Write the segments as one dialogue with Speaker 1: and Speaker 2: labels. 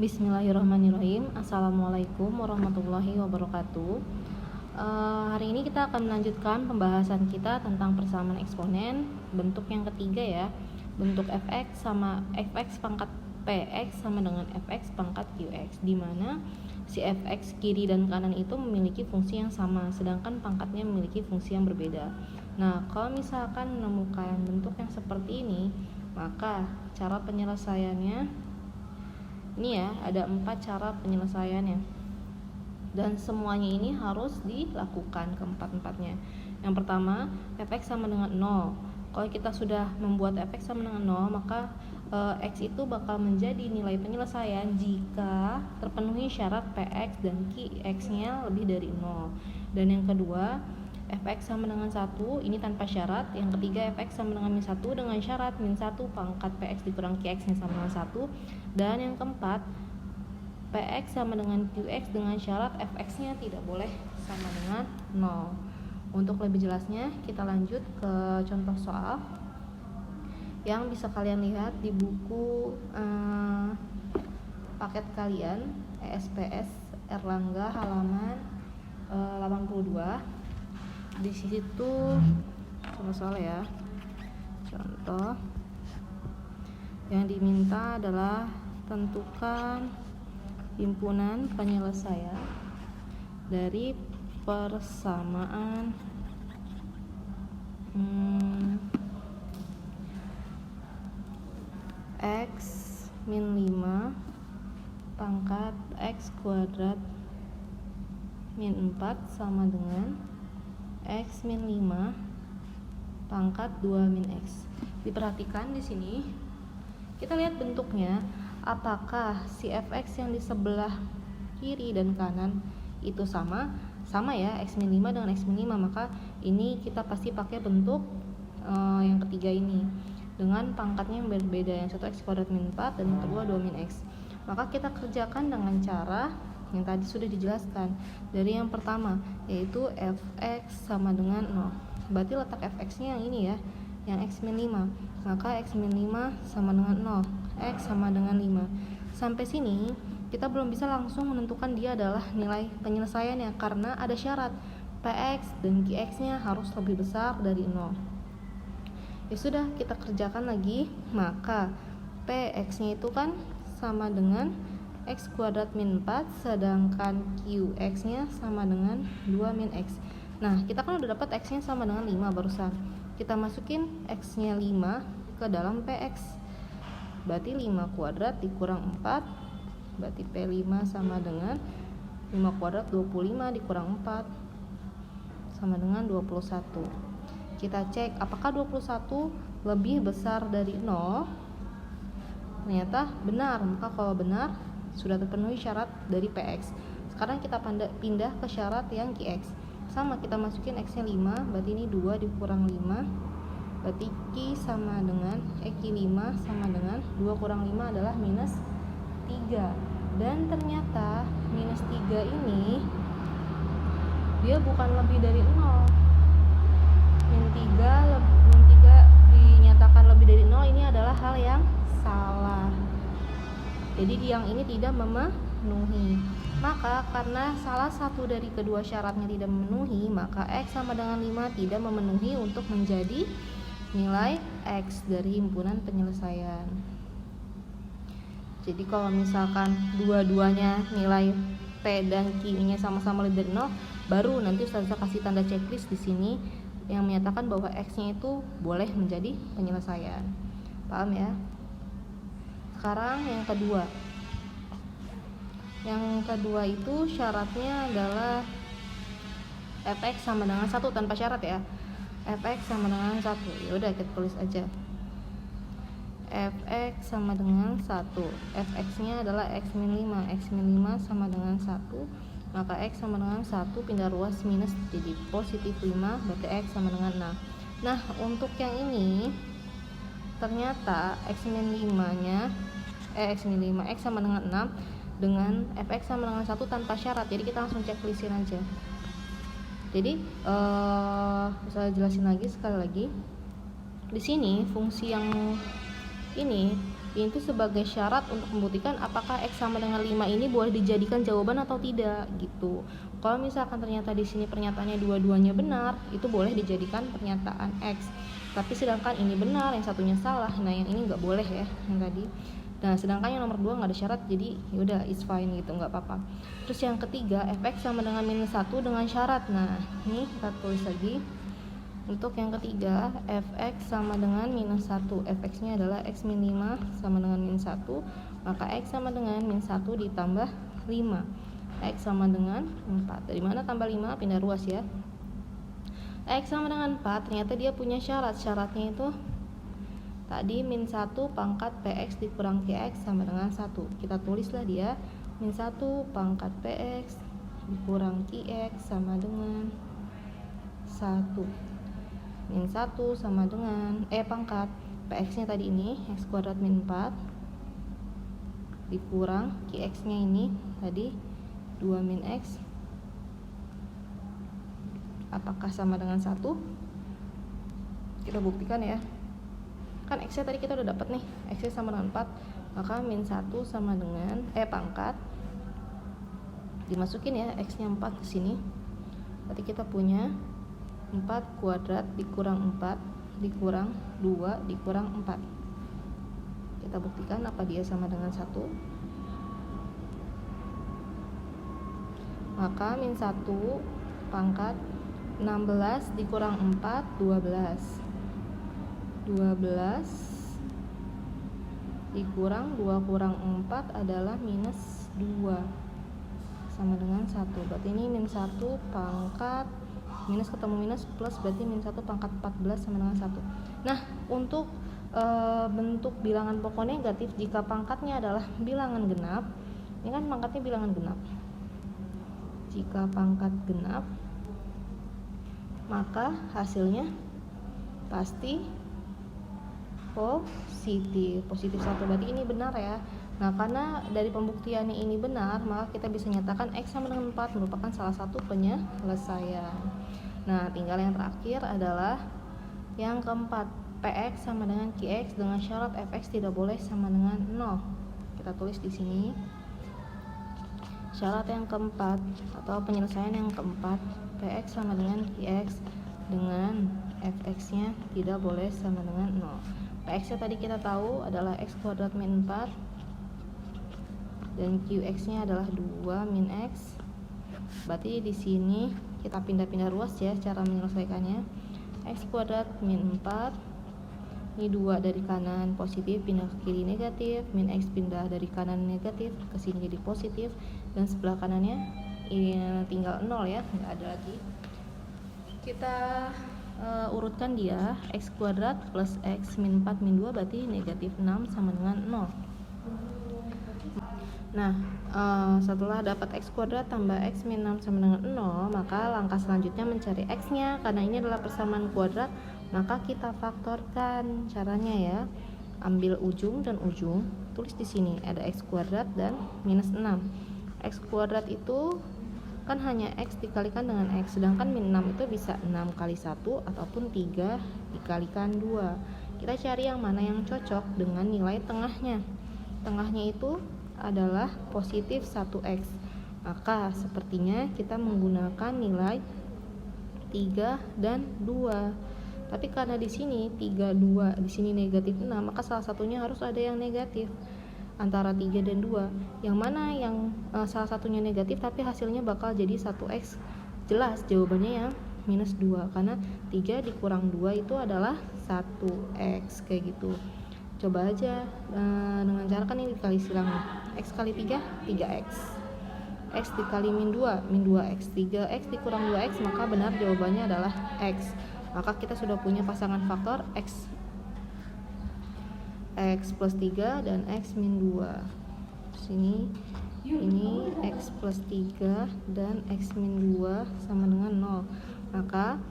Speaker 1: Bismillahirrahmanirrahim. Assalamualaikum warahmatullahi wabarakatuh. Hari ini kita akan melanjutkan pembahasan kita tentang persamaan eksponen bentuk yang ketiga ya. Bentuk fx pangkat px sama dengan fx pangkat qx, di mana si fx kiri dan kanan itu memiliki fungsi yang sama, sedangkan pangkatnya memiliki fungsi yang berbeda. Nah, kalau misalkan menemukan bentuk yang seperti ini, maka cara penyelesaiannya ini ya, ada 4 cara penyelesaiannya, dan semuanya ini harus dilakukan keempat-empatnya. Yang pertama, fx sama dengan 0. Kalau kita sudah membuat fx sama dengan 0, maka x itu bakal menjadi nilai penyelesaian jika terpenuhi syarat px dan qx nya lebih dari 0. Dan yang kedua, fx sama dengan 1, ini tanpa syarat. Yang ketiga, fx sama dengan min 1 dengan syarat min 1 pangkat px dikurang qx nya sama dengan 1. Dan yang keempat, px sama dengan qx dengan syarat fx nya tidak boleh sama dengan 0. Untuk lebih jelasnya, kita lanjut ke contoh soal yang bisa kalian lihat di buku paket kalian ESPS Erlangga halaman 82. Di situ contoh soal ya. Contoh yang diminta adalah tentukan himpunan penyelesaian dari persamaan x min 5 pangkat x kuadrat min 4 sama dengan x min 5 pangkat 2 min x. Diperhatikan di sini, kita lihat bentuknya, apakah si fx yang di sebelah kiri dan kanan itu sama ya, x min 5 dengan x min 5, maka ini kita pasti pakai bentuk yang ketiga ini dengan pangkatnya yang berbeda, yang satu x kuadrat min 4 dan yang kedua 2 min x. Maka kita kerjakan dengan cara yang tadi sudah dijelaskan. Dari yang pertama, yaitu fx sama dengan 0. Berarti letak fx nya yang ini ya, yang x min 5. Maka x min 5 sama dengan 0, x sama dengan 5. Sampai sini kita belum bisa langsung menentukan dia adalah nilai penyelesaiannya, karena ada syarat px dan qx nya harus lebih besar dari 0. Ya sudah, kita kerjakan lagi. Maka px nya itu kan sama dengan x kuadrat min 4, sedangkan qx nya sama dengan 2 min x. Nah, kita kan udah dapat x nya sama dengan 5 barusan. Kita masukin x nya 5 ke dalam px. Berarti 5 kuadrat dikurang 4, berarti P5 sama dengan 5 kuadrat 25 dikurang 4 sama dengan 21. Kita cek apakah 21 lebih besar dari 0. Ternyata benar. Maka kalau benar, sudah terpenuhi syarat dari px. Sekarang kita pindah ke syarat yang qx. Sama, kita masukin x nya 5, berarti ini 2 dikurang 5, berarti q sama dengan q5 sama dengan 2 kurang 5 adalah minus 3. Dan ternyata minus 3 ini dia bukan lebih dari 0. Min 3 dinyatakan lebih dari 0, ini adalah hal yang salah. Jadi yang ini tidak memenuhi. Maka karena salah satu dari kedua syaratnya tidak memenuhi, maka x sama dengan 5 tidak memenuhi untuk menjadi nilai x dari himpunan penyelesaian. Jadi kalau misalkan dua-duanya nilai P dan Q-nya sama-sama lebih dari 0, baru nanti Ustazah kasih tanda checklist di sini yang menyatakan bahwa x-nya itu boleh menjadi penyelesaian. Paham ya? Sekarang yang kedua. Yang kedua itu syaratnya adalah fx sama dengan 1 tanpa syarat ya. Fx sama dengan 1. Ya udah, kita tulis aja. Fx sama dengan 1. Fx nya adalah x min 5. X min 5 sama dengan 1. Maka x sama dengan 1 pindah ruas minus jadi positif 5, berarti x sama dengan 6. Nah, untuk yang ini ternyata x min 5 x sama dengan 6 dengan fx sama dengan 1 tanpa syarat. Jadi kita langsung checklistin aja. Jadi saya jelasin lagi sekali lagi. Di sini fungsi yang ini Ini tuh sebagai syarat untuk membuktikan apakah X sama dengan 5 ini boleh dijadikan jawaban atau tidak gitu. Kalau misalkan ternyata di sini pernyataannya dua-duanya benar, itu boleh dijadikan pernyataan X. Tapi sedangkan ini benar, yang satunya salah, nah yang ini nggak boleh ya, yang tadi. Nah sedangkan yang nomor 2 nggak ada syarat, jadi yaudah it's fine gitu, nggak apa-apa. Terus yang ketiga, fx sama dengan -1 dengan syarat. Nah ini kita tulis lagi. Untuk yang ketiga, fx sama dengan -1, fx nya adalah x min 5 sama dengan -1, maka x sama dengan -1 ditambah 5, x sama dengan 4. Dari mana tambah 5? Pindah ruas ya. X sama dengan 4, ternyata dia punya syarat. Syaratnya itu tadi -1 pangkat px dikurang qx sama dengan 1. Kita tulislah dia, -1 pangkat px dikurang qx sama dengan 1. -1 sama dengan pangkat px nya tadi ini x kuadrat min 4 dikurang qx nya ini tadi 2 min x, apakah sama dengan 1? Kita buktikan ya, kan x nya tadi kita udah dapat nih, x nya sama dengan 4, maka -1 sama dengan pangkat dimasukin ya, x nya 4 ke sini, berarti kita punya 4 kuadrat dikurang 4 dikurang 2 dikurang 4. Kita buktikan apa dia sama dengan 1. Maka -1 pangkat 16 dikurang 4 12. 12 dikurang 2 kurang 4 adalah -2 sama dengan 1. Berarti ini -1 pangkat minus ketemu minus plus, berarti -1 pangkat 14 sama dengan 1. Nah untuk bentuk bilangan pokok negatif jika pangkatnya adalah bilangan genap, ini kan pangkatnya bilangan genap, jika pangkat genap maka hasilnya pasti positif 1, berarti ini benar ya. Nah karena dari pembuktiannya ini benar, maka kita bisa nyatakan x sama dengan 4 merupakan salah satu penyelesaian. Nah tinggal yang terakhir adalah yang keempat, px sama dengan qx dengan syarat fx tidak boleh sama dengan 0. Kita tulis di sini syarat yang keempat atau penyelesaian yang keempat, px sama dengan qx dengan fx nya tidak boleh sama dengan 0. Px nya tadi kita tahu adalah x kuadrat min 4 dan qx nya adalah 2 min x. Berarti di sini kita pindah-pindah ruas ya cara menyelesaikannya. X kuadrat min 4, ini 2 dari kanan positif pindah ke kiri negatif, min x pindah dari kanan negatif ke sini jadi positif, dan sebelah kanannya ini tinggal 0 ya, nggak ada lagi. Kita urutkan dia, x kuadrat plus x min 4 min 2 berarti negatif 6 sama dengan 0. Nah setelah dapat x kuadrat tambah x min 6 sama dengan 0, maka langkah selanjutnya mencari x nya. Karena ini adalah persamaan kuadrat, maka kita faktorkan. Caranya ya, ambil ujung dan ujung, tulis di sini ada x kuadrat dan minus 6. X kuadrat itu kan hanya x dikalikan dengan x, sedangkan min 6 itu bisa 6 kali 1 ataupun 3 dikalikan 2. Kita cari yang mana yang cocok dengan nilai tengahnya. Tengahnya itu adalah positif 1x, maka sepertinya kita menggunakan nilai 3 dan 2. Tapi karena di sini 3, 2, di sini negatif 6, maka salah satunya harus ada yang negatif antara 3 dan 2. Yang mana yang salah satunya negatif tapi hasilnya bakal jadi 1x, jelas jawabannya yang minus 2, karena 3 dikurang 2 itu adalah 1x, kayak gitu. Coba aja dengan cara kan ini dikali silang, x kali 3, 3x, x dikali min 2, min 2x, 3x dikurang 2x, maka benar jawabannya adalah x. Maka kita sudah punya pasangan faktor x plus 3 dan x min 2. Sini ini x plus 3 dan x min 2 sama dengan 0. Maka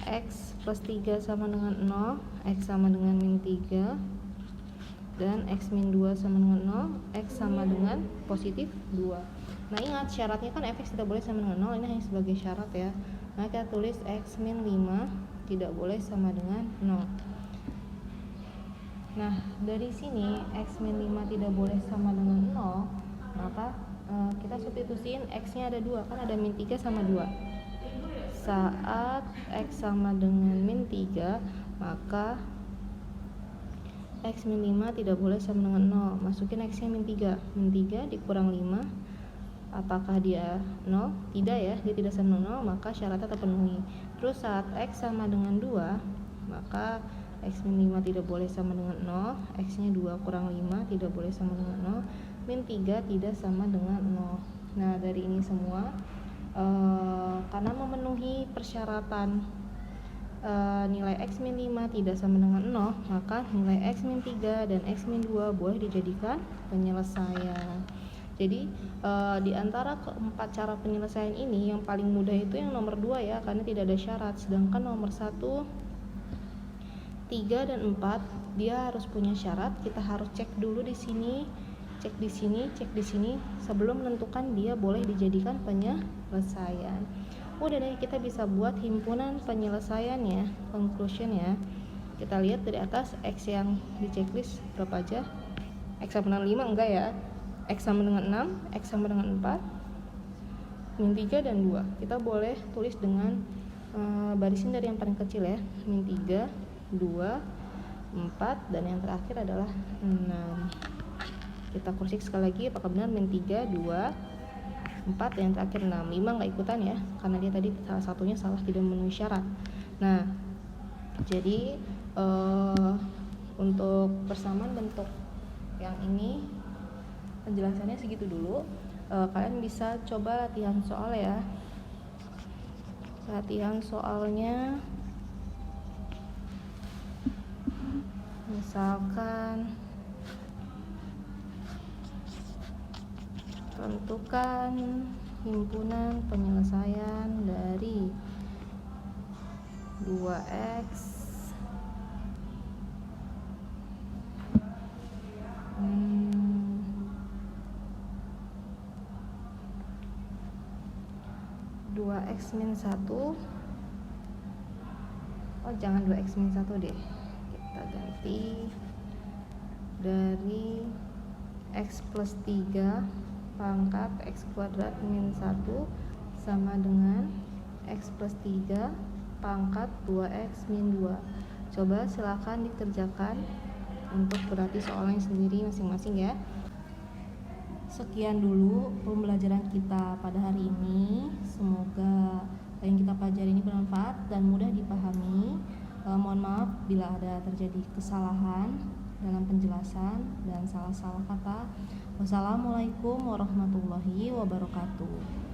Speaker 1: x plus 3 sama dengan 0, x sama dengan min 3, dan x min 2 sama dengan 0, x sama dengan positif 2. Nah ingat syaratnya kan fx tidak boleh sama dengan 0, ini hanya sebagai syarat ya. Nah kita tulis x min 5 tidak boleh sama dengan 0. Nah, dari sini X min 5 tidak boleh sama dengan 0, maka kita substitusiin X nya ada 2, kan ada min 3 sama 2. Saat X sama dengan min 3, maka X min 5 tidak boleh sama dengan 0. Masukin X nya min 3. Min 3 dikurang 5, apakah dia 0? Tidak ya, dia tidak sama dengan 0, maka syaratnya terpenuhi. Terus saat X sama dengan 2, maka X min 5 tidak boleh sama dengan 0, X nya 2 kurang 5 tidak boleh sama dengan 0, min 3 tidak sama dengan 0. Nah, dari ini semua karena memenuhi persyaratan nilai X min 5 tidak sama dengan 0, maka nilai X min 3 dan X min 2 boleh dijadikan penyelesaian. Jadi di antara keempat cara penyelesaian ini, yang paling mudah itu yang nomor 2 ya, karena tidak ada syarat. Sedangkan nomor 1, 3 dan 4 dia harus punya syarat. Kita harus cek dulu di sini, cek di sini, cek di sini sebelum menentukan dia boleh dijadikan penyelesaian. Udah deh, kita bisa buat himpunan penyelesaian ya, conclusion ya. Kita lihat dari atas, X yang di checklist berapa aja? X sama dengan 5 enggak ya? X sama dengan 6, X sama dengan 4, min 3 dan 2. Kita boleh tulis dengan barisin dari yang paling kecil ya, min 3, 2, 4, dan yang terakhir adalah 6. Kita kursik sekali lagi, apakah benar min 3, 2, 4, dan yang terakhir 6. 5 nggak ikutan ya, karena dia tadi salah satunya salah, tidak memenuhi syarat. Nah, jadi untuk persamaan bentuk yang ini penjelasannya segitu dulu. Kalian bisa coba latihan soal ya. Latihan soalnya misalkan tentukan himpunan penyelesaian dari 2x 2x min 1. Oh, jangan 2x min 1 deh, kita ganti dari x plus 3 pangkat x kuadrat min 1 sama dengan x plus 3 pangkat 2x min 2. Coba silakan dikerjakan untuk berarti soalnya sendiri masing-masing ya. Sekian dulu pembelajaran kita pada hari ini. Semoga yang kita pelajari ini bermanfaat dan mudah dipahami. Mohon maaf bila ada terjadi kesalahan dalam penjelasan dan salah-salah kata. Wassalamualaikum warahmatullahi wabarakatuh.